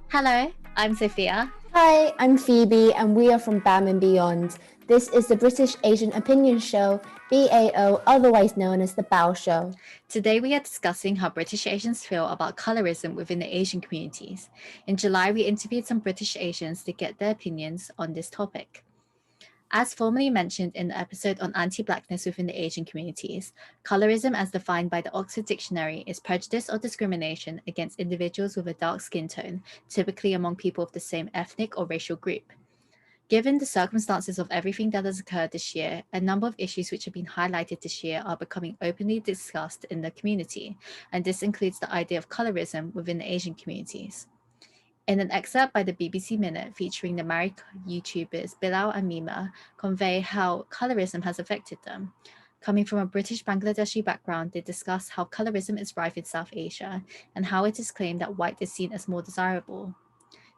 Hello, I'm Sophia. Hi, I'm Phoebe, and we are from BAM and Beyond. This is the British Asian Opinion Show, BAO, otherwise known as the BAO Show. Today we are discussing how British Asians feel about colorism within the Asian communities. In July, we interviewed some British Asians to get their opinions on this topic. As formerly mentioned in the episode on anti-Blackness within the Asian communities, colorism as defined by the Oxford Dictionary is prejudice or discrimination against individuals with a dark skin tone, typically among people of the same ethnic or racial group. Given the circumstances of everything that has occurred this year, a number of issues which have been highlighted this year are becoming openly discussed in the community, and this includes the idea of colorism within the Asian communities. In an excerpt by the BBC Minute featuring the married YouTubers Bilal and Mima convey how colorism has affected them. Coming from a British Bangladeshi background, they discuss how colorism is rife in South Asia and how it is claimed that white is seen as more desirable.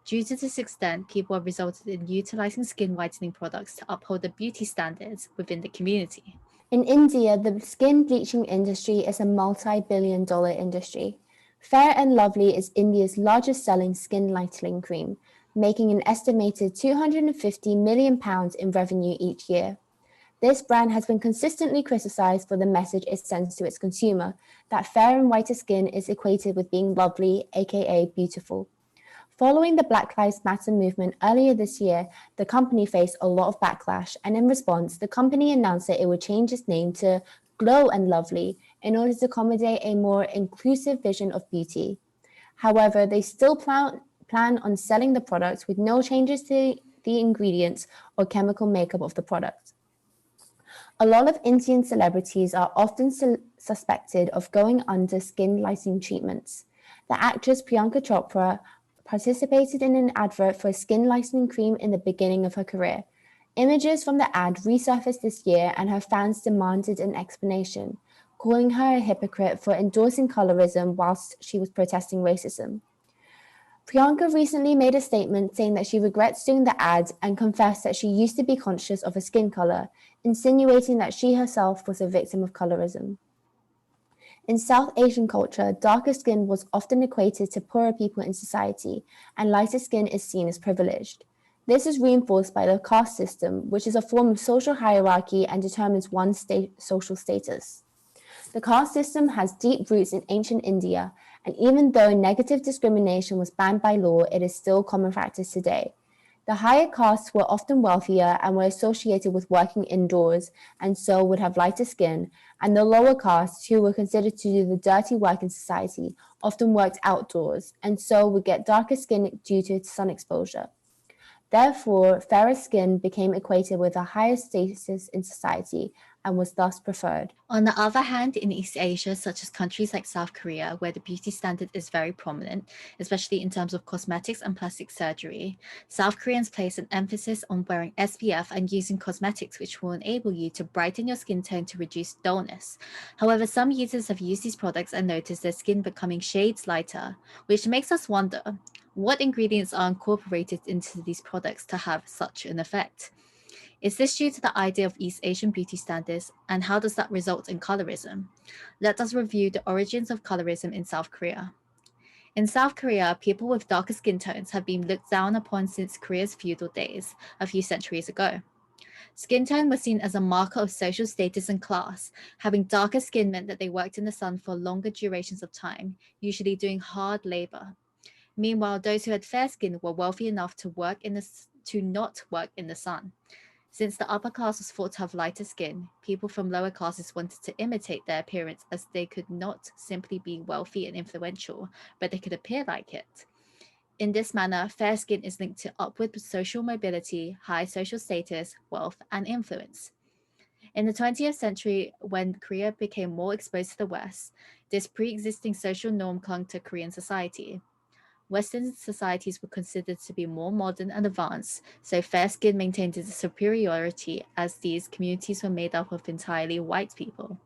Due to this extent, people have resulted in utilizing skin whitening products to uphold the beauty standards within the community. In India, the skin bleaching industry is a multi-billion-dollar industry. Fair and Lovely is India's largest selling skin lightening cream, making an estimated £250 million in revenue each year. This brand has been consistently criticized for the message it sends to its consumer, that fair and whiter skin is equated with being lovely, aka beautiful. Following the Black Lives Matter movement earlier this year, the company faced a lot of backlash, and in response, the company announced that it would change its name to Glow and Lovely in order to accommodate a more inclusive vision of beauty. However, they still plan on selling the product with no changes to the ingredients or chemical makeup of the product. A lot of Indian celebrities are often suspected of going under skin lightening treatments. The actress Priyanka Chopra participated in an advert for a skin lightening cream in the beginning of her career. Images from the ad resurfaced this year, and her fans demanded an explanation, calling her a hypocrite for endorsing colorism whilst she was protesting racism. Priyanka recently made a statement saying that she regrets doing the ad and confessed that she used to be conscious of her skin color, insinuating that she herself was a victim of colorism. In South Asian culture, darker skin was often equated to poorer people in society, and lighter skin is seen as privileged. This is reinforced by the caste system, which is a form of social hierarchy and determines one's social status. The caste system has deep roots in ancient India, and even though negative discrimination was banned by law, it is still common practice today. The higher castes were often wealthier and were associated with working indoors, and so would have lighter skin, and the lower castes, who were considered to do the dirty work in society, often worked outdoors, and so would get darker skin due to sun exposure. Therefore, fairer skin became equated with a higher status in society and was thus preferred. On the other hand, in East Asia, such as countries like South Korea, where the beauty standard is very prominent, especially in terms of cosmetics and plastic surgery, South Koreans place an emphasis on wearing SPF and using cosmetics which will enable you to brighten your skin tone to reduce dullness. However, some users have used these products and noticed their skin becoming shades lighter, which makes us wonder, what ingredients are incorporated into these products to have such an effect? Is this due to the idea of East Asian beauty standards, and how does that result in colorism? Let us review the origins of colorism in South Korea. In South Korea, people with darker skin tones have been looked down upon since Korea's feudal days, a few centuries ago. Skin tone was seen as a marker of social status and class. Having darker skin meant that they worked in the sun for longer durations of time, usually doing hard labor. Meanwhile, those who had fair skin were wealthy enough to not work in the sun. Since the upper class was thought to have lighter skin, people from lower classes wanted to imitate their appearance, as they could not simply be wealthy and influential, but they could appear like it. In this manner, fair skin is linked to upward social mobility, high social status, wealth, and influence. In the 20th century, when Korea became more exposed to the West, this pre-existing social norm clung to Korean society. Western societies were considered to be more modern and advanced, so fair skin maintained its superiority as these communities were made up of entirely white people.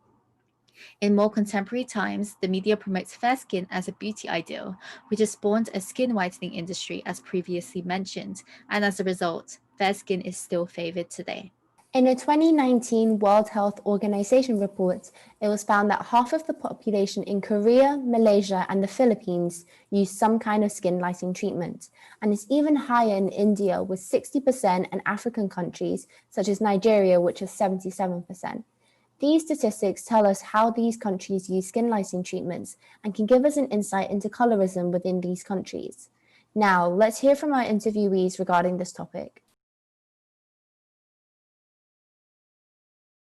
In more contemporary times, the media promotes fair skin as a beauty ideal, which has spawned a skin whitening industry as previously mentioned, and as a result, fair skin is still favored today. In a 2019 World Health Organization report, it was found that half of the population in Korea, Malaysia, and the Philippines use some kind of skin lightening treatment, and it's even higher in India with 60% and African countries such as Nigeria, which is 77%. These statistics tell us how these countries use skin lightening treatments and can give us an insight into colorism within these countries. Now, let's hear from our interviewees regarding this topic.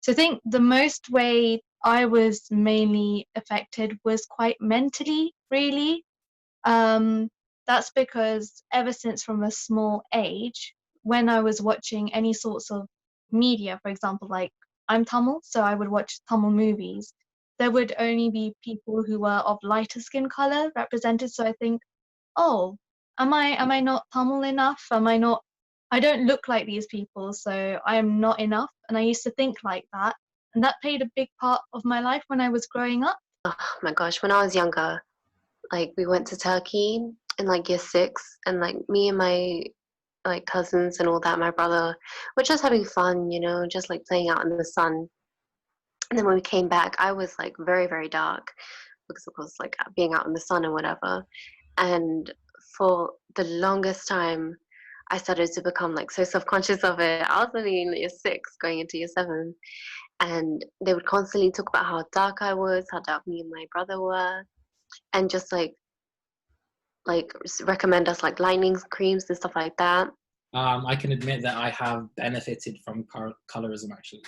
So I think the most way I was mainly affected was quite mentally, really. That's because ever since from a small age, when I was watching any sorts of media, for example, like I'm Tamil, so I would watch Tamil movies, there would only be people who were of lighter skin color represented. So I think, oh, am I not Tamil enough? I don't look like these people, so I am not enough. And I used to think like that. And that played a big part of my life when I was growing up. Oh my gosh, when I was younger, like we went to Turkey in like year 6, and like me and my like cousins and all that, my brother, we're just having fun, you know, just like playing out in the sun. And then when we came back, I was like very, very dark because of course like being out in the sun and whatever. And for the longest time, I started to become like so self-conscious of it. I was only in year 6 going into year 7, and they would constantly talk about how dark I was, how dark me and my brother were, and just like recommend us like lightening creams and stuff like that. I can admit that I have benefited from colorism actually.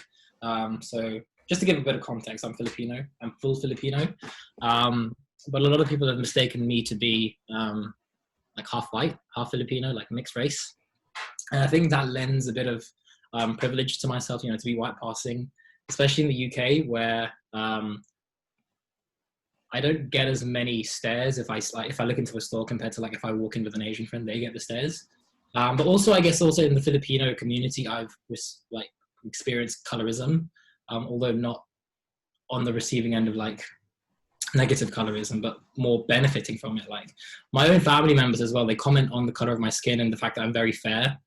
So just to give a bit of context, I'm Filipino. I'm full Filipino, but a lot of people have mistaken me to be like half white, half Filipino, like mixed race. And I think that lends a bit of privilege to myself, you know, to be white passing, especially in the UK where I don't get as many stares if I look into a store compared to like if I walk in with an Asian friend, they get the stares. But also, I guess also in the Filipino community, I've like experienced colorism, although not on the receiving end of like negative colorism, but more benefiting from it. Like my own family members as well, they comment on the color of my skin and the fact that I'm very fair,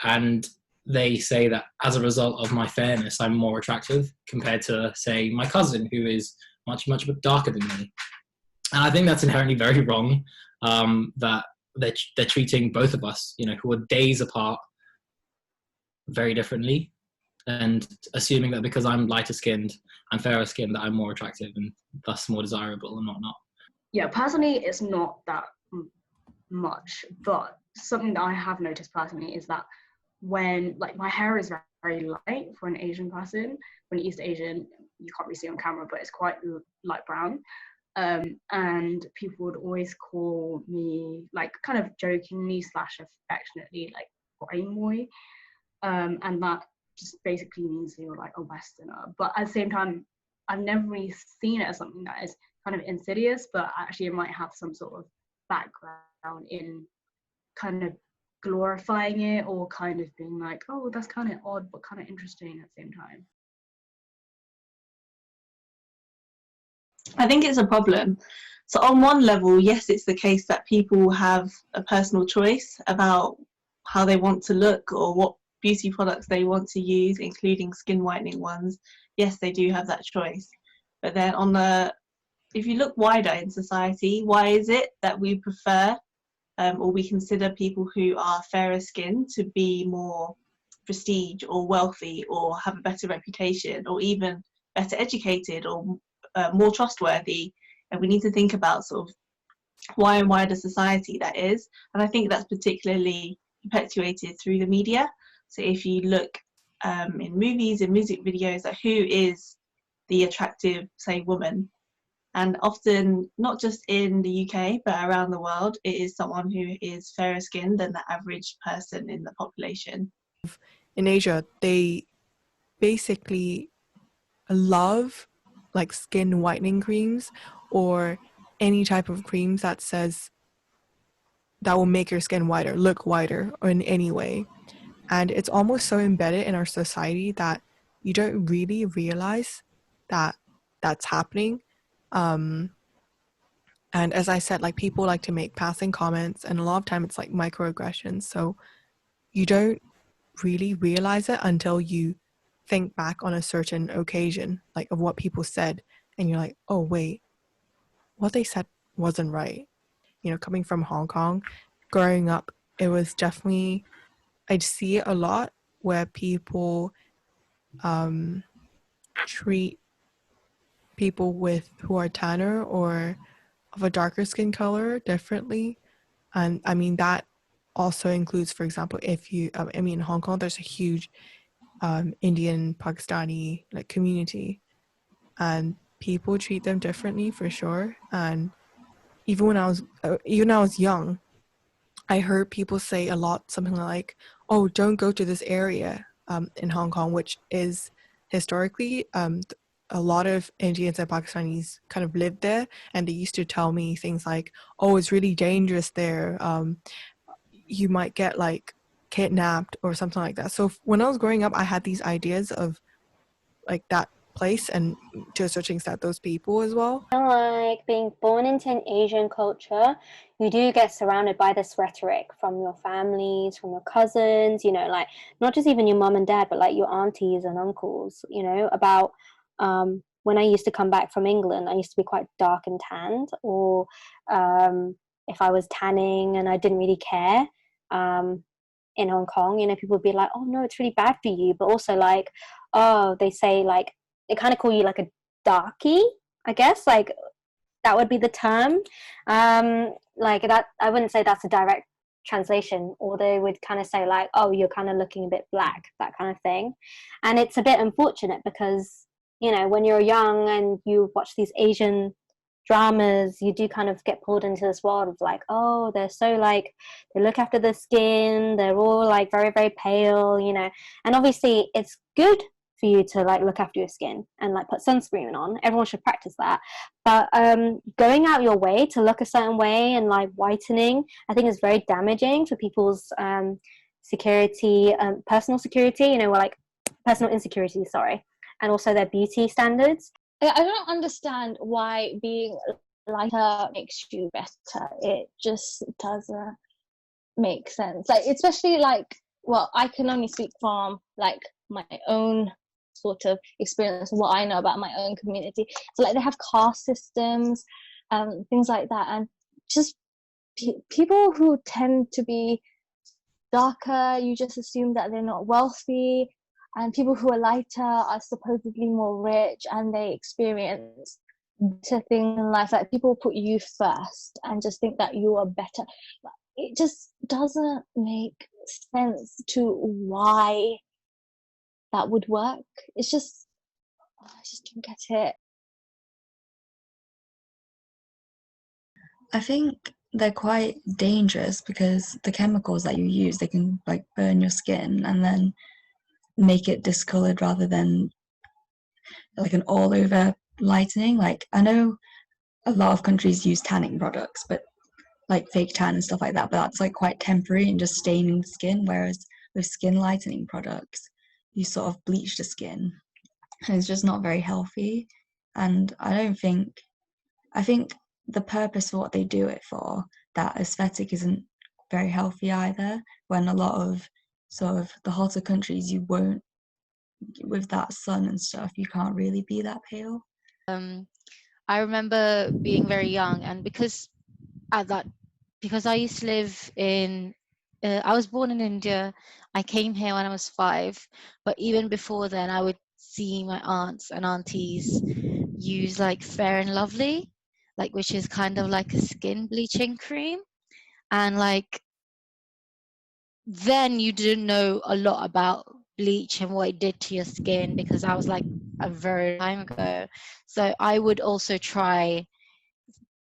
and they say that as a result of my fairness, I'm more attractive compared to, say, my cousin who is much darker than me. And I think that's inherently very wrong. That they're treating both of us, you know, who are days apart, very differently, and assuming that because I'm lighter skinned and fairer skinned that I'm more attractive and thus more desirable and whatnot. Yeah, personally, it's not that much, but something that I have noticed personally is that when, like, my hair is very light for an Asian person, when East Asian, you can't really see on camera, but it's quite light brown. And people would always call me, like, kind of jokingly / affectionately, like, Boy. And that just basically means you're like a Westerner. But at the same time, I've never really seen it as something that is kind of insidious, but actually it might have some sort of background in kind of glorifying it, or kind of being like, oh, that's kind of odd, but kind of interesting at the same time. I think it's a problem. So on one level, yes, it's the case that people have a personal choice about how they want to look or what beauty products they want to use, including skin whitening ones. Yes, they do have that choice. But then if you look wider in society, why is it that we prefer or we consider people who are fairer skinned to be more prestige or wealthy or have a better reputation or even better educated or more trustworthy? And we need to think about sort of why in wider society that is. And I think that's particularly perpetuated through the media. So if you look in movies and music videos, like who is the attractive, say, woman? And often, not just in the UK, but around the world, it is someone who is fairer skinned than the average person in the population. In Asia, they basically love like skin whitening creams or any type of creams that says that will make your skin whiter, look whiter, or in any way. And it's almost so embedded in our society that you don't really realize that that's happening. And as I said, like people like to make passing comments, and a lot of time it's like microaggressions. So you don't really realize it until you think back on a certain occasion, like of what people said, and you're like, oh wait, what they said wasn't right. You know, coming from Hong Kong, growing up, it was definitely, I'd see it a lot where people treat people who are tanner or of a darker skin color differently. And I mean, that also includes, for example, if you, I mean, in Hong Kong, there's a huge Indian, Pakistani like community, and people treat them differently for sure. And even when I was young, I heard people say a lot, something like, oh, don't go to this area in Hong Kong, which is historically a lot of Indians and Pakistanis kind of lived there, and they used to tell me things like, oh, it's really dangerous there. You might get like kidnapped or something like that. So when I was growing up, I had these ideas of like that place and to a certain extent those people as well. Like being born into an Asian culture, you do get surrounded by this rhetoric from your families, from your cousins, you know, like not just even your mom and dad, but like your aunties and uncles, you know, about when I used to come back from England, I used to be quite dark and tanned, or if I was tanning and I didn't really care in Hong Kong, you know, people would be like, oh no, it's really bad for you. But also like, oh, they say like, they kind of call you like a darkie, I guess, like that would be the term. Like that, I wouldn't say that's a direct translation, or they would kind of say like, oh, you're kind of looking a bit black, that kind of thing. And it's a bit unfortunate because, you know, when you're young and you watch these Asian dramas, you do kind of get pulled into this world of like, oh, they're so like, they look after their skin, they're all like very, very pale, you know. And obviously it's good for you to like look after your skin and like put sunscreen on. Everyone should practice that. But going out your way to look a certain way and like whitening, I think is very damaging for people's security, personal security, you know, or like personal insecurity, sorry, and also their beauty standards. I don't understand why being lighter makes you better. It just doesn't make sense. Like, especially like, well, I can only speak from like my own sort of experience, what I know about my own community. So like they have caste systems, things like that, and just people who tend to be darker, you just assume that they're not wealthy, and people who are lighter are supposedly more rich and they experience better things in life. Like people put you first and just think that you are better. It just doesn't make sense to why that would work. It's just, I just don't get it. I think they're quite dangerous because the chemicals that you use, they can like burn your skin and then make it discolored rather than like an all over lightening. Like I know a lot of countries use tanning products, but like fake tan and stuff like that, but that's like quite temporary and just staining the skin, whereas with skin lightening products you sort of bleach the skin and it's just not very healthy. And I think the purpose for what they do it for, that aesthetic, isn't very healthy either, when a lot of sort of the hotter countries, you won't, with that sun and stuff, you can't really be that pale. I remember being very young, and because I used to live in I was born in India. I came here when I was 5, but even before then I would see my aunts and aunties use like Fair and Lovely, like, which is kind of like a skin bleaching cream. And like then you didn't know a lot about bleach and what it did to your skin, because I was like a very time ago. So I would also try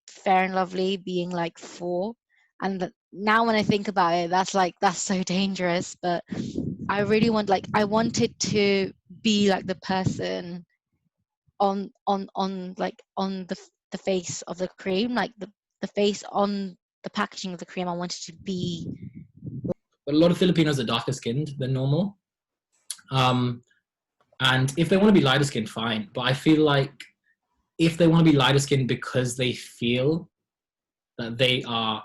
Fair and Lovely being like 4, and now when I think about it, that's so dangerous. But I really wanted to be like the person on the face of the cream, like the face on the packaging of the cream. I wanted to be. But a lot of Filipinos are darker skinned than normal, and if they want to be lighter skinned, fine. But I feel like if they want to be lighter skinned because they feel that they are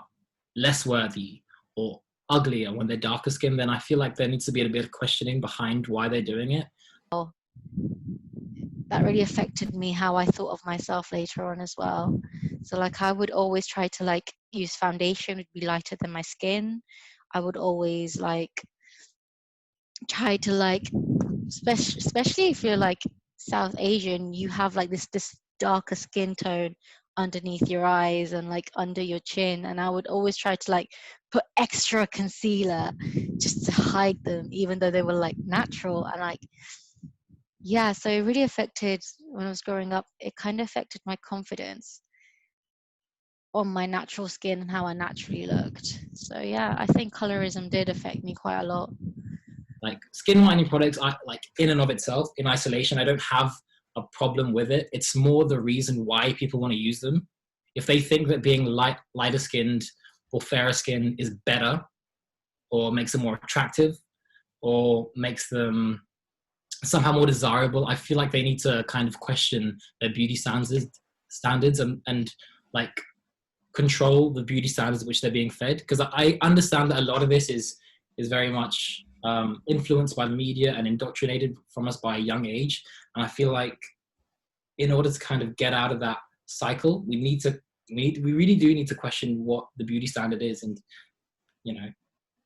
less worthy or uglier when they're darker skinned, then I feel like there needs to be a bit of questioning behind why they're doing it. that really affected me, how I thought of myself later on as well. So like I would always try to like use foundation would be lighter than my skin. I would always like try to like, especially if you're like South Asian, you have like this darker skin tone underneath your eyes and like under your chin, and I would always try to like put extra concealer just to hide them, even though they were like natural. And like, yeah, so it really affected, when I was growing up, it kind of affected my confidence on my natural skin and how I naturally looked. So yeah, I think colorism did affect me quite a lot. Like skin whitening products, I like in and of itself, in isolation, I don't have a problem with it. It's more the reason why people want to use them. If they think that being lighter skinned or fairer skin is better, or makes them more attractive, or makes them somehow more desirable, I feel like they need to kind of question their beauty standards and like control the beauty standards which they're being fed. Because I understand that a lot of this is very much influenced by the media and indoctrinated from us by a young age. And I feel like in order to kind of get out of that cycle, we really do need to question what the beauty standard is, and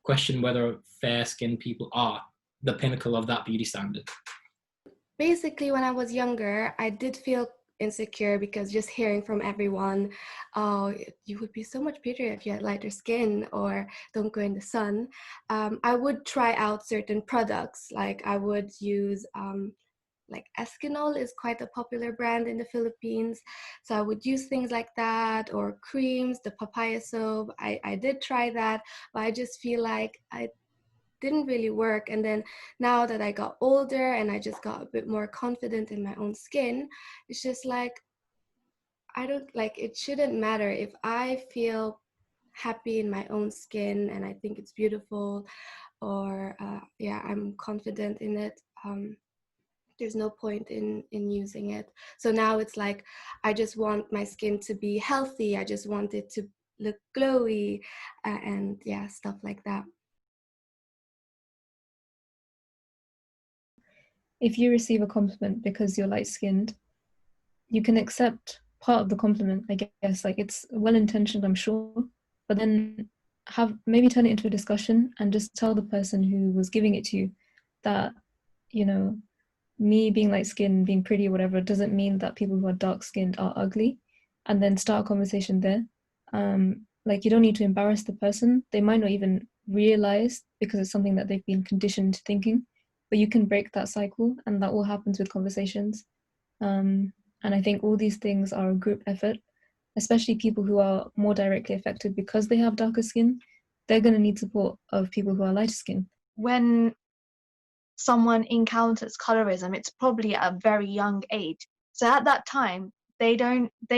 question whether fair-skinned people are the pinnacle of that beauty standard. Basically, when I was younger, I did feel insecure because just hearing from everyone, oh, you would be so much prettier if you had lighter skin, or don't go in the sun. I would try out certain products, like I would use like Eskinol is quite a popular brand in the Philippines. So I would use things like that, or creams, the papaya soap. I did try that, but I just feel like I didn't really work. And then now that I got older and I just got a bit more confident in my own skin, it's just like, I don't like, it shouldn't matter if I feel happy in my own skin and I think it's beautiful, or yeah, I'm confident in it. There's no point in using it. So now it's like, I just want my skin to be healthy. I just want it to look glowy, and yeah, stuff like that. If you receive a compliment because you're light-skinned, you can accept part of the compliment, I guess. Like, it's well-intentioned, I'm sure, but then maybe turn it into a discussion and just tell the person who was giving it to you that, me being light-skinned, being pretty, whatever, doesn't mean that people who are dark-skinned are ugly, and then start a conversation there. Like, you don't need to embarrass the person. They might not even realize, because it's something that they've been conditioned to thinking, but you can break that cycle, and that all happens with conversations. And I think all these things are a group effort, especially people who are more directly affected because they have darker skin. They're going to need support of people who are lighter skin. When someone encounters colorism, it's probably at a very young age. So at that time, they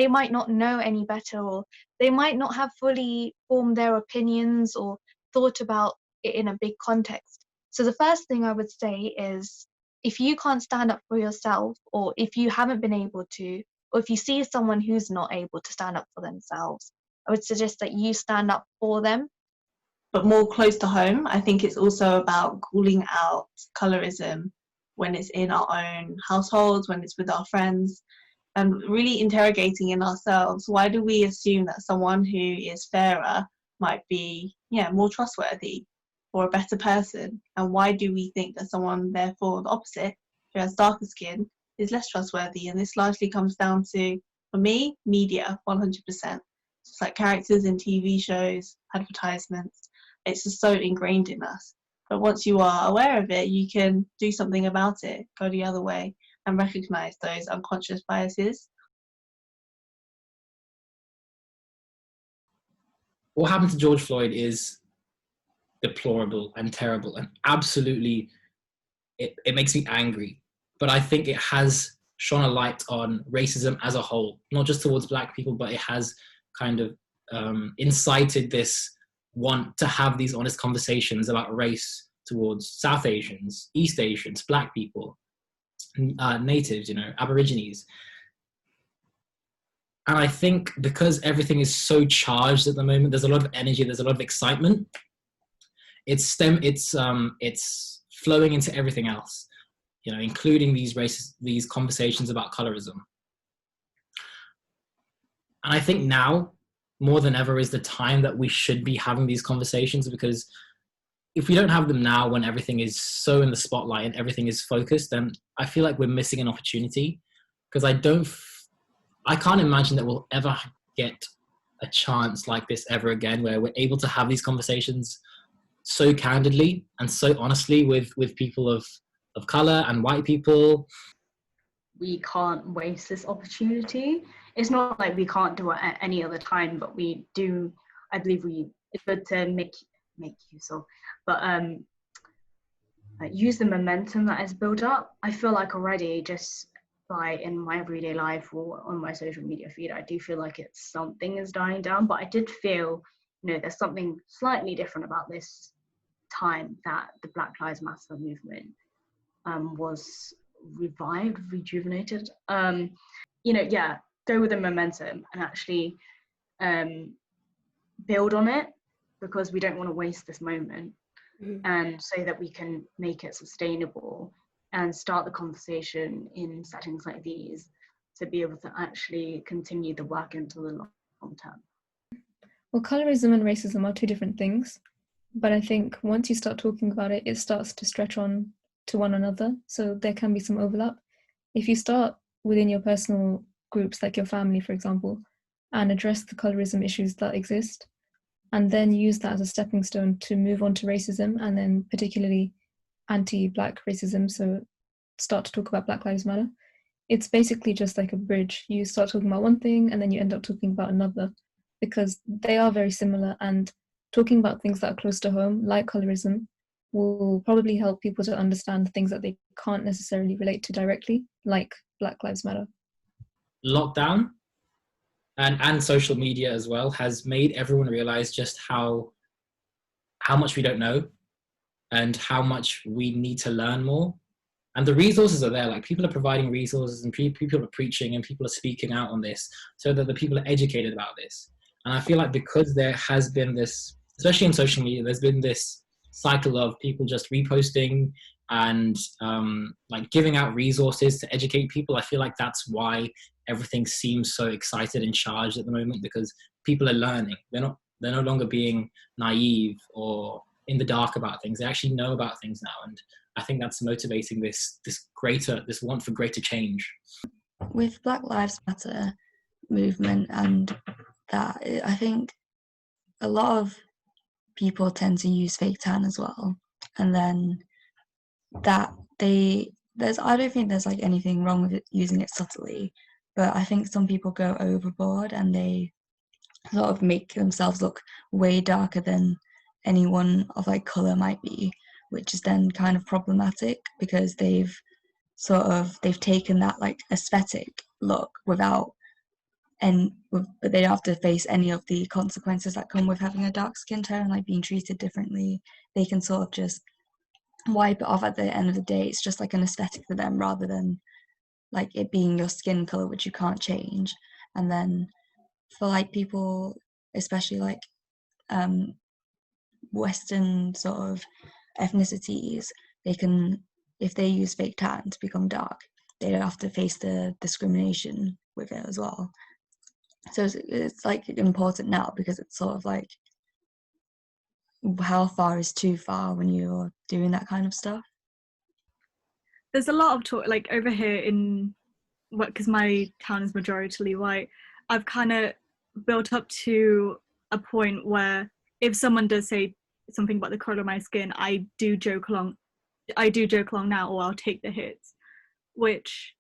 might not know any better, or they might not have fully formed their opinions or thought about it in a big context. So the first thing I would say is, if you can't stand up for yourself, or if you haven't been able to, or if you see someone who's not able to stand up for themselves, I would suggest that you stand up for them. But more close to home, I think it's also about calling out colorism when it's in our own households, when it's with our friends, and really interrogating in ourselves, why do we assume that someone who is fairer might be more trustworthy or a better person? And why do we think that someone, therefore, the opposite, who has darker skin, is less trustworthy? And this largely comes down to, for me, media, 100%. It's like characters in TV shows, advertisements. It's just so ingrained in us. But once you are aware of it, you can do something about it, go the other way, and recognize those unconscious biases. What happened to George Floyd is deplorable and terrible, and absolutely, it makes me angry. But I think it has shone a light on racism as a whole, not just towards Black people, but it has kind of incited this want to have these honest conversations about race towards South Asians, East Asians, Black people, natives, Aborigines. And I think because everything is so charged at the moment, there's a lot of energy, there's a lot of excitement. It's flowing into everything else. you know, including these conversations about colorism. And I think now, more than ever, is the time that we should be having these conversations, because if we don't have them now when everything is so in the spotlight and everything is focused, then I feel like we're missing an opportunity, because I can't imagine that we'll ever get a chance like this ever again, where we're able to have these conversations so candidly and so honestly with people of color and white people. We can't waste this opportunity. It's not like we can't do it at any other time, but we do, I believe it's good to make use of, but use the momentum that is built up. I feel like already, just by in my everyday life or on my social media feed, I do feel like something is dying down, but I did feel, you know, there's something slightly different about this time, that the Black Lives Matter movement was revived, rejuvenated. You know, yeah, go with the momentum and actually build on it, because we don't want to waste this moment, and so that we can make it sustainable and start the conversation in settings like these to be able to actually continue the work into the long term. Well, colorism and racism are two different things, but I think once you start talking about it, it starts to stretch on to one another, so there can be some overlap. If you start within your personal groups, like your family, for example, and address the colorism issues that exist, and then use that as a stepping stone to move on to racism, and then particularly anti-Black racism, so start to talk about Black Lives Matter, it's basically just like a bridge. You start talking about one thing and then you end up talking about another, because they are very similar, and talking about things that are close to home, like colorism, will probably help people to understand things that they can't necessarily relate to directly, like Black Lives Matter. Lockdown and social media as well has made everyone realize just how much we don't know and how much we need to learn more. And the resources are there, like people are providing resources, and people are preaching, and people are speaking out on this so that the people are educated about this. And I feel like because there has been this, especially in social media, there's been this cycle of people just reposting and like giving out resources to educate people. I feel like that's why everything seems so excited and charged at the moment, because people are learning. They're no longer being naive or in the dark about things. They actually know about things now, and I think that's motivating this want for greater change. With Black Lives Matter movement and that, I think a lot of people tend to use fake tan as well, and then that I don't think there's like anything wrong with using it subtly, but I think some people go overboard and they sort of make themselves look way darker than anyone of like color might be, which is then kind of problematic, because they've taken that like aesthetic look but they don't have to face any of the consequences that come with having a dark skin tone, like being treated differently. They can sort of just wipe it off at the end of the day. It's just like an aesthetic for them, rather than like it being your skin color, which you can't change. And then for like people, especially like Western sort of ethnicities, they can, if they use fake tan to become dark, they don't have to face the discrimination with it as well. So it's like important now, because it's sort of like, how far is too far when you're doing that kind of stuff? There's a lot of talk, like over here in, because my town is majoritarily white, I've kind of built up to a point where if someone does say something about the color of my skin, I do joke along now, or I'll take the hits, which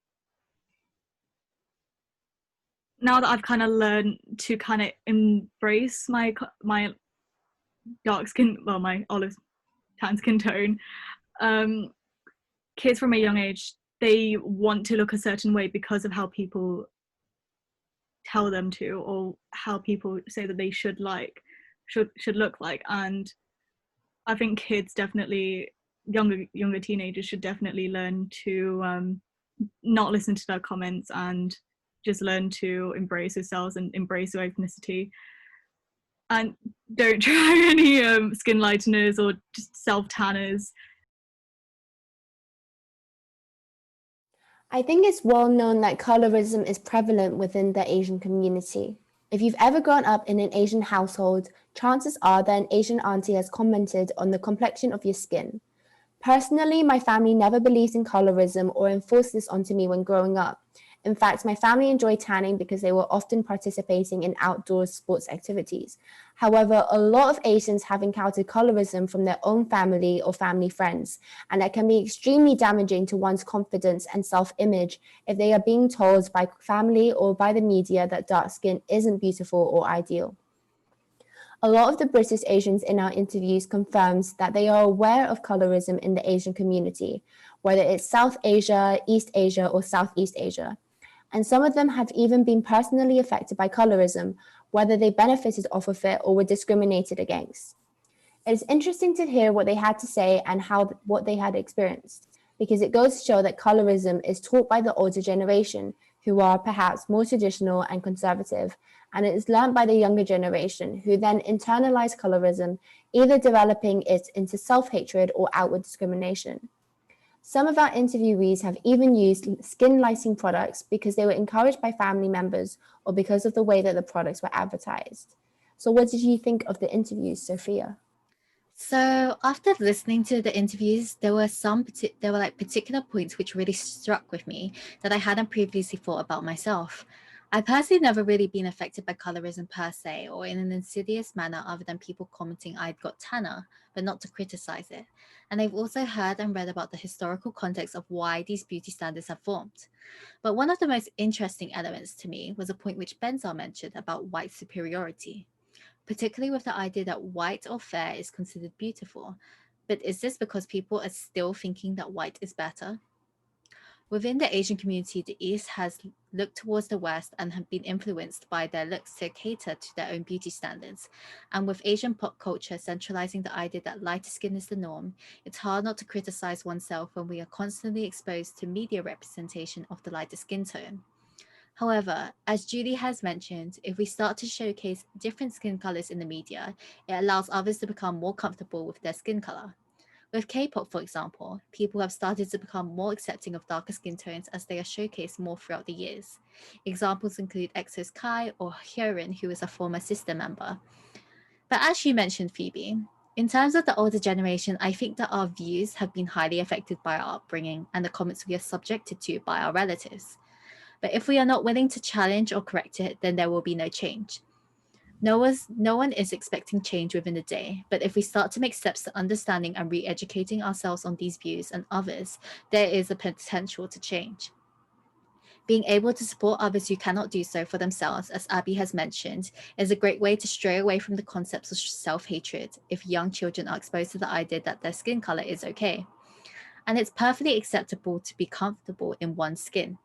now that I've kind of learned to kind of embrace my dark skin, well, my olive tan skin tone, kids from a young age, they want to look a certain way because of how people tell them to, or how people say that they should look like. And I think kids definitely, younger teenagers should definitely learn to not listen to their comments and just learn to embrace yourselves and embrace your ethnicity, and don't try any skin lighteners or just self tanners. I think it's well known that colorism is prevalent within the Asian community. If you've ever grown up in an Asian household, chances are that an Asian auntie has commented on the complexion of your skin. Personally, my family never believed in colorism or enforced this onto me when growing up. In fact, my family enjoyed tanning because they were often participating in outdoor sports activities. However, a lot of Asians have encountered colorism from their own family or family friends, and that can be extremely damaging to one's confidence and self-image if they are being told by family or by the media that dark skin isn't beautiful or ideal. A lot of the British Asians in our interviews confirms that they are aware of colorism in the Asian community, whether it's South Asia, East Asia, or Southeast Asia. And some of them have even been personally affected by colorism, whether they benefited off of it or were discriminated against. It is interesting to hear what they had to say and what they had experienced, because it goes to show that colorism is taught by the older generation, who are perhaps more traditional and conservative, and it is learned by the younger generation, who then internalize colorism, either developing it into self-hatred or outward discrimination. Some of our interviewees have even used skin lightening products because they were encouraged by family members or because of the way that the products were advertised. So what did you think of the interviews, Sophia? So after listening to the interviews, there were like particular points which really struck with me that I hadn't previously thought about myself. I personally never really been affected by colorism per se, or in an insidious manner other than people commenting I'd got tanner, but not to criticize it. And I've also heard and read about the historical context of why these beauty standards have formed. But one of the most interesting elements to me was a point which Benzar mentioned about white superiority, particularly with the idea that white or fair is considered beautiful. But is this because people are still thinking that white is better? Within the Asian community, the East has looked towards the West and have been influenced by their looks to cater to their own beauty standards. And with Asian pop culture centralizing the idea that lighter skin is the norm, it's hard not to criticize oneself when we are constantly exposed to media representation of the lighter skin tone. However, as Julie has mentioned, if we start to showcase different skin colors in the media, it allows others to become more comfortable with their skin color. With K-pop, for example, people have started to become more accepting of darker skin tones as they are showcased more throughout the years. Examples include EXO's Kai or Hyun, who is a former Sister member. But as you mentioned, Phoebe, in terms of the older generation, I think that our views have been highly affected by our upbringing and the comments we are subjected to by our relatives. But if we are not willing to challenge or correct it, then there will be no change. No one is expecting change within a day, but if we start to make steps to understanding and re-educating ourselves on these views and others, there is a potential to change. Being able to support others who cannot do so for themselves, as Abby has mentioned, is a great way to stray away from the concepts of self-hatred if young children are exposed to the idea that their skin color is okay. And it's perfectly acceptable to be comfortable in one's skin.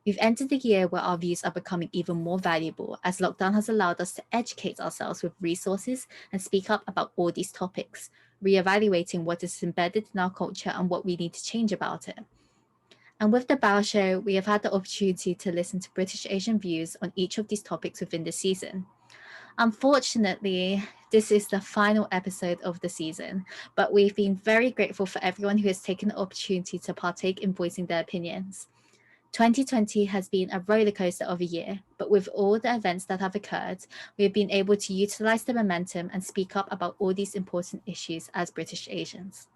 We've entered the year where our views are becoming even more valuable as lockdown has allowed us to educate ourselves with resources and speak up about all these topics, reevaluating what is embedded in our culture and what we need to change about it. And with the BAO Show, we have had the opportunity to listen to British Asian views on each of these topics within the season. Unfortunately, this is the final episode of the season, but we've been very grateful for everyone who has taken the opportunity to partake in voicing their opinions. 2020 has been a roller coaster of a year, but with all the events that have occurred, we have been able to utilize the momentum and speak up about all these important issues as British Asians.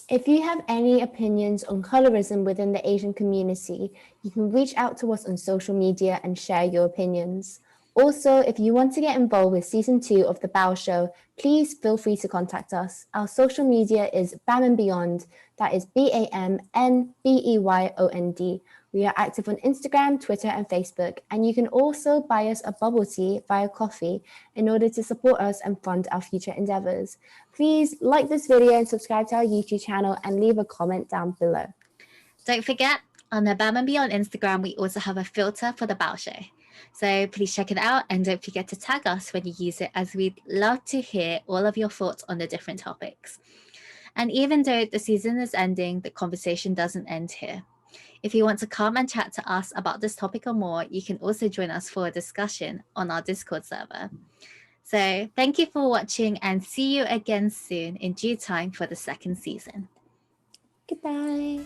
If you have any opinions on colorism within the Asian community, you can reach out to us on social media and share your opinions. Also, if you want to get involved with season 2 of the BAO Show, please feel free to contact us. Our social media is BAM and Beyond. That is BAMNBEYOND. We are active on Instagram, Twitter, and Facebook, and you can also buy us a bubble tea via coffee in order to support us and fund our future endeavors. Please like this video and subscribe to our YouTube channel and leave a comment down below. Don't forget, on the BAM and Beyond Instagram, we also have a filter for the BAO Show. So please check it out and don't forget to tag us when you use it, as we'd love to hear all of your thoughts on the different topics. And even though the season is ending, the conversation doesn't end here. If you want to come and chat to us about this topic or more, you can also join us for a discussion on our Discord server. So thank you for watching and see you again soon in due time for the second season. Goodbye.